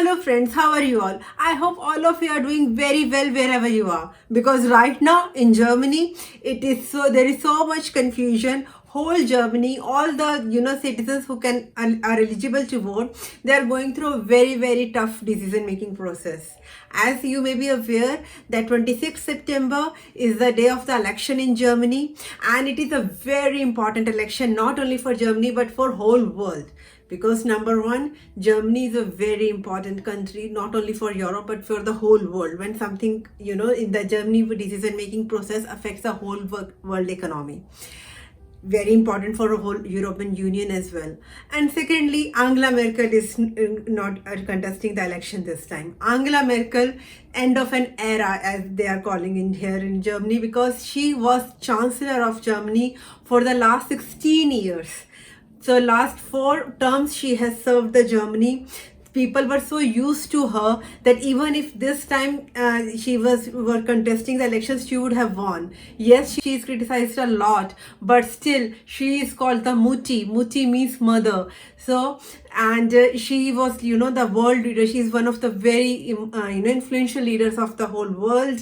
Hello friends, how are you all? I hope all of you are doing very well wherever you are, because right now in Germany there is so much confusion. Whole Germany, all the citizens who are eligible to vote, they are going through a very tough decision making process. As you may be aware that 26th September is the day of the election in Germany, and it is a very important election not only for Germany but for whole world, because number one, Germany is a very important country not only for Europe but for the whole world. When something in the Germany decision making process affects the whole world economy, very important for a whole European Union as well. And secondly, Angela Merkel is not contesting the election this time. Angela Merkel, end of an era as they are calling in here in Germany, because she was Chancellor of Germany for the last 16 years. So last 4 terms she has served the Germany. People were so used to her that even if this time were contesting the elections, she would have won. Yes, she is criticized a lot, but still she is called the Mutti. Mutti means mother. So and she was the world leader. She is one of the very influential leaders of the whole world.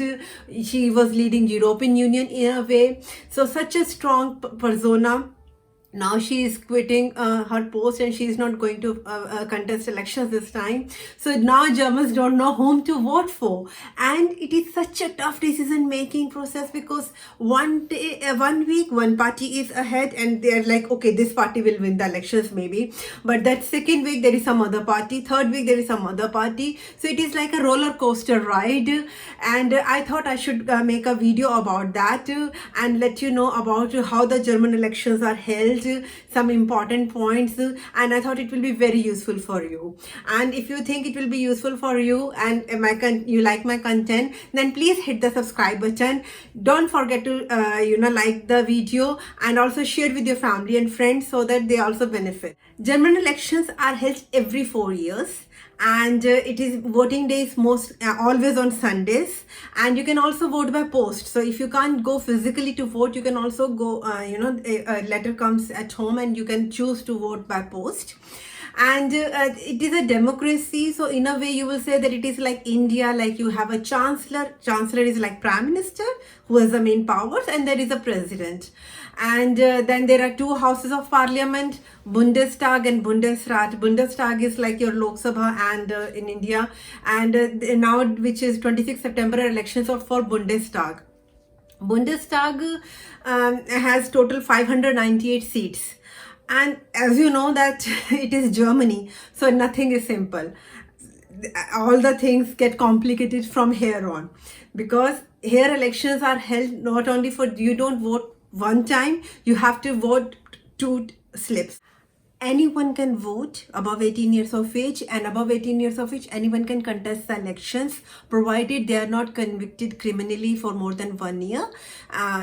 She was leading European Union in a way. So such a strong persona. Now she is quitting her post and she is not going to contest elections this time. So now Germans don't know whom to vote for, and it is such a tough decision making process, because one day, 1 week, one party is ahead and they are like, okay, this party will win the elections maybe, but that second week there is some other party, third week there is some other party. So it is like a roller coaster ride, and I thought I should make a video about that and let you know about how the German elections are held, some important points, and I thought it will be very useful for you. And if you think it will be useful for you and you like my content, then please hit the subscribe button. Don't forget to like the video and also share with your family and friends so that they also benefit. German elections are held every 4 years, and it is voting day is always on Sundays, and you can also vote by post. So if you can't go physically to vote, you can also go a letter comes at home and you can choose to vote by post. And it is a democracy, so in a way you will say that it is like India, like you have a chancellor is like prime minister who has the main powers, and there is a president. And then there are 2 houses of parliament, Bundestag and Bundesrat. Bundestag is like your Lok Sabha and in India, and now which is 26 September elections for Bundestag. Bundestag has total 598 seats. And as you know that it is Germany, so nothing is simple. All the things get complicated from here on, because here elections are held not only for, you don't vote one time, you have to vote 2 slips. Anyone can vote above 18 years of age, and above 18 years of age anyone can contest the elections, provided they are not convicted criminally for more than 1 year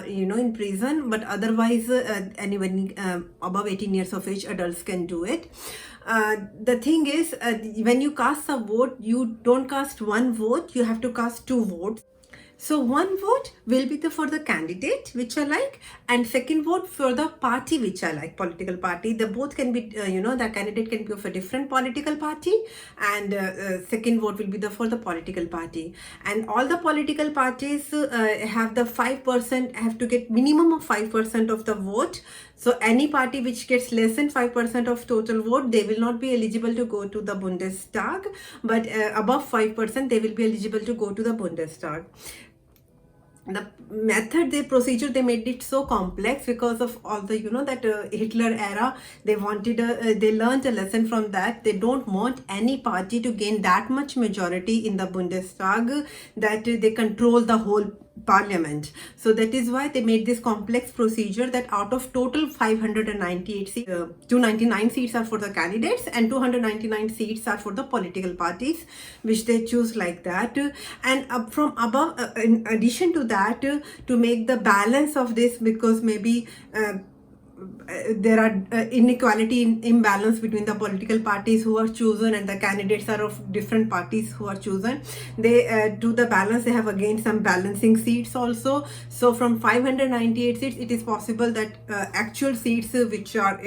in prison. But otherwise anyone above 18 years of age, adults can do it. The thing is, when you cast a vote, you don't cast 1 vote, you have to cast 2 votes. So 1 vote will be for the candidate which I like, and second vote for the party which I like, political party. The both can be, the candidate can be of a different political party, and second vote will be for the political party. And all the political parties have the 5%, have to get minimum of 5% of the vote. So any party which gets less than 5% of total vote, they will not be eligible to go to the Bundestag, but above 5% they will be eligible to go to the Bundestag. The method, the procedure, they made it so complex because of all the that Hitler era. They wanted they learned a lesson from that. They don't want any party to gain that much majority in the Bundestag that they control the whole parliament. So that is why they made this complex procedure, that out of total 598 seats, 299 seats are for the candidates and 299 seats are for the political parties, which they choose like that. And from above, in addition to that, to make the balance of this, because maybe there are inequality, imbalance between the political parties who are chosen and the candidates are of different parties who are chosen. They do the balance, they have again some balancing seats also. So from 598 seats, it is possible that actual seats which are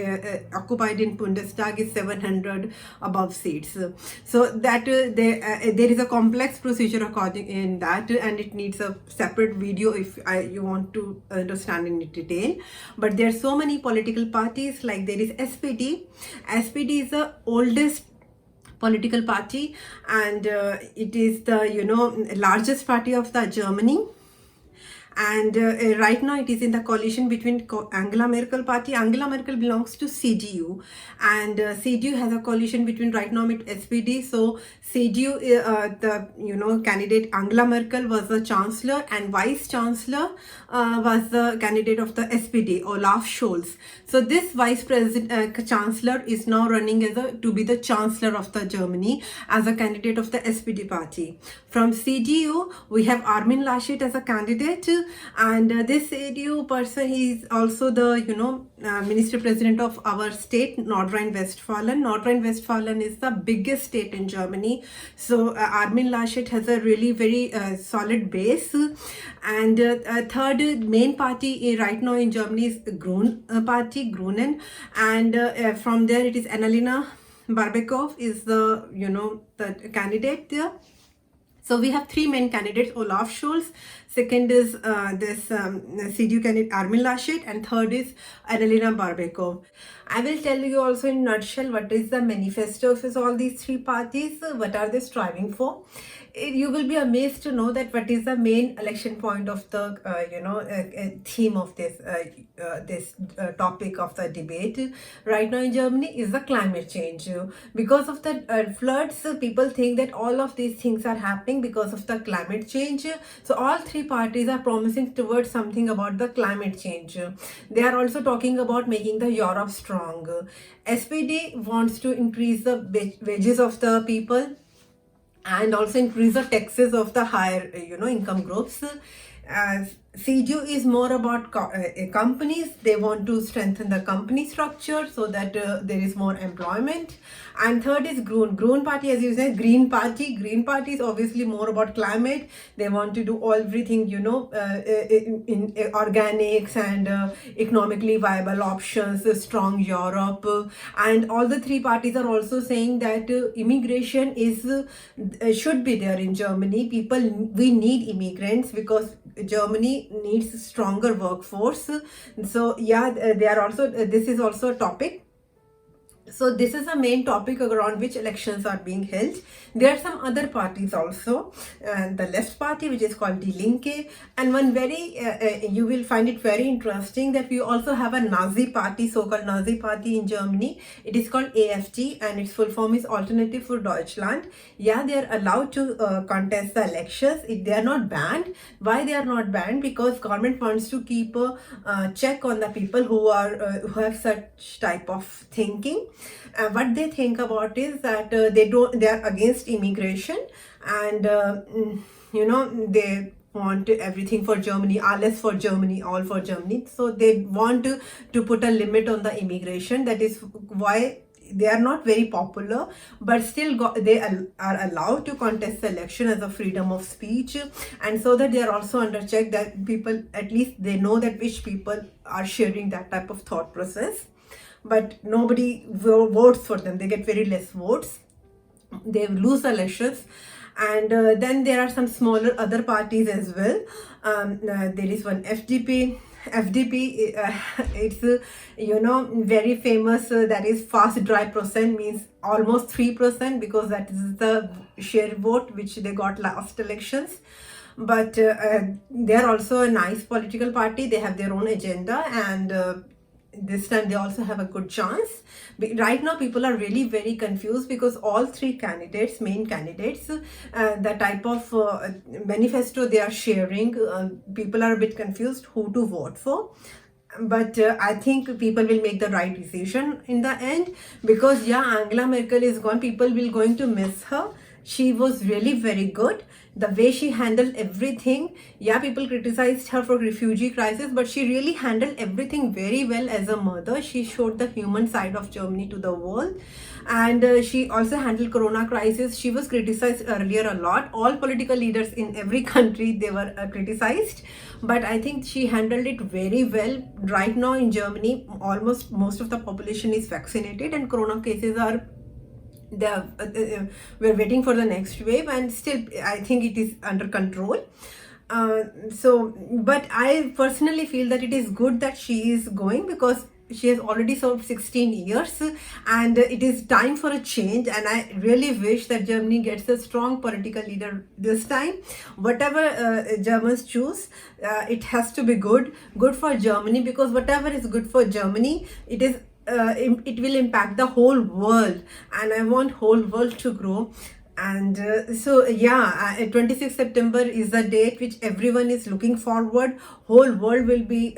occupied in Bundestag is 700 above seats. So that there is a complex procedure according in that, and it needs a separate video if you want to understand in detail. But there are so many political parties, like there is SPD. SPD is the oldest political party, and it is the largest party of the Germany. And right now it is in the coalition between Angela Merkel party. Angela Merkel belongs to CDU, and CDU has a coalition between right now with SPD. So CDU, the candidate Angela Merkel was the chancellor, and vice chancellor was the candidate of the SPD, Olaf Scholz. So this vice president chancellor is now running to be the chancellor of the Germany as a candidate of the SPD party. From CDU we have Armin Laschet as a candidate, and this CDU person, he is also the minister president of our state, Nordrhein-Westfalen. Nordrhein-Westfalen is the biggest state in Germany. So Armin Laschet has a really very solid base. And third main party right now in Germany is Grünen, and from there it is Annalena Baerbock is the candidate there. So we have three main candidates: Olaf Scholz, second is this CDU candidate Armin Laschet, and third is Annalena Baerbock. I will tell you also in a nutshell what is the manifesto of all these three parties, what are they striving for. You will be amazed to know that what is the main election point of the theme of this topic of the debate right now in Germany is the climate change. Because of the floods, people think that all of these things are happening because of the climate change. So all three parties are promising towards something about the climate change. They are also talking about making the Europe strong. SPD wants to increase the wages of the people and also increase the taxes of the higher income groups. CDU is more about companies. They want to strengthen the company structure so that there is more employment. And third is Green party, as you said, Green party. Green party is obviously more about climate. They want to do everything in organics and economically viable options, strong Europe. And all the three parties are also saying that immigration should be there in Germany. We need immigrants because Germany needs stronger workforce. So yeah, they are also this is also a topic. So this is the main topic around which elections are being held. There are some other parties also, the left party, which is called Die Linke, and one very you will find it very interesting that we also have a Nazi party, so-called Nazi party in Germany. It is called AFD, and its full form is Alternative for Deutschland. Yeah, they are allowed to contest the elections. They are not banned. Why they are not banned? Because government wants to keep a check on the people who have such type of thinking. What they think about is that they are against immigration, and they want everything for Germany, alles for Germany, all for Germany. So they want to put a limit on the immigration. That is why they are not very popular, but still they are allowed to contest the election as a freedom of speech, and so that they are also under check that people, at least they know that which people are sharing that type of thought process. But nobody votes for them. They get very less votes. They lose elections. And then there are some smaller other parties as well. There is one FDP. It's very famous. That is fast dry percent, means almost 3%, because that is the share vote which they got last elections. But they are also a nice political party. They have their own agenda, and this time they also have a good chance. Right now people are really very confused because all three candidates, main candidates, the type of manifesto they are sharing, people are a bit confused who to vote for. But I think people will make the right decision in the end, because yeah, Angela Merkel is gone. People will going to miss her. she was really very good. The way she handled everything, yeah, people criticized her for refugee crisis, but she really handled everything very well as a mother. She showed the human side of Germany to the world, and she also handled corona crisis. She was criticized earlier a lot. All political leaders in every country, they were criticized, but I think she handled it very well. Right now in Germany, almost most of the population is vaccinated, and corona cases are, we're waiting for the next wave, and still I think it is under control. But I personally feel that it is good that she is going, because she has already served 16 years, and it is time for a change. And I really wish that Germany gets a strong political leader this time. Whatever Germans choose, it has to be good for Germany, because whatever is good for Germany, it will impact the whole world, and I want whole world to grow. And 26th September is the date which everyone is looking forward. Whole world will be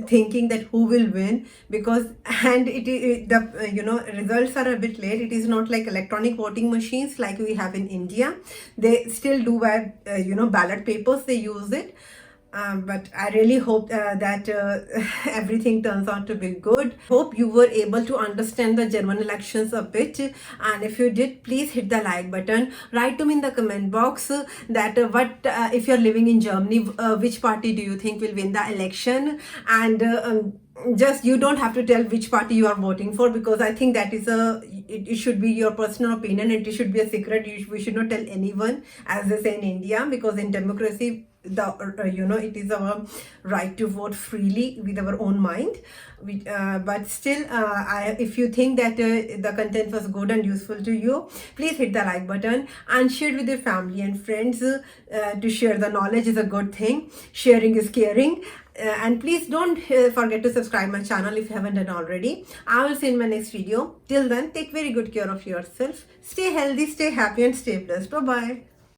thinking that who will win, because and the results are a bit late. It is not like electronic voting machines like we have in India. They still do by ballot papers, they use it. But I really hope that everything turns out to be good. Hope you were able to understand the German elections a bit. And if you did, please hit the like button. Write to me in the comment box that if you're living in Germany, which party do you think will win the election? And just, you don't have to tell which party you are voting for, because I think that is it should be your personal opinion. It should be a secret. We should not tell anyone, as they say in India, because in democracy, it is our right to vote freely with our own mind. But still, if you think that the content was good and useful to you, please hit the like button and share it with your family and friends. To share the knowledge is a good thing. Sharing is caring. And please don't forget to subscribe my channel if you haven't done already. I will see you in my next video. Till then, take very good care of yourself. Stay healthy, stay happy, and stay blessed. Bye bye.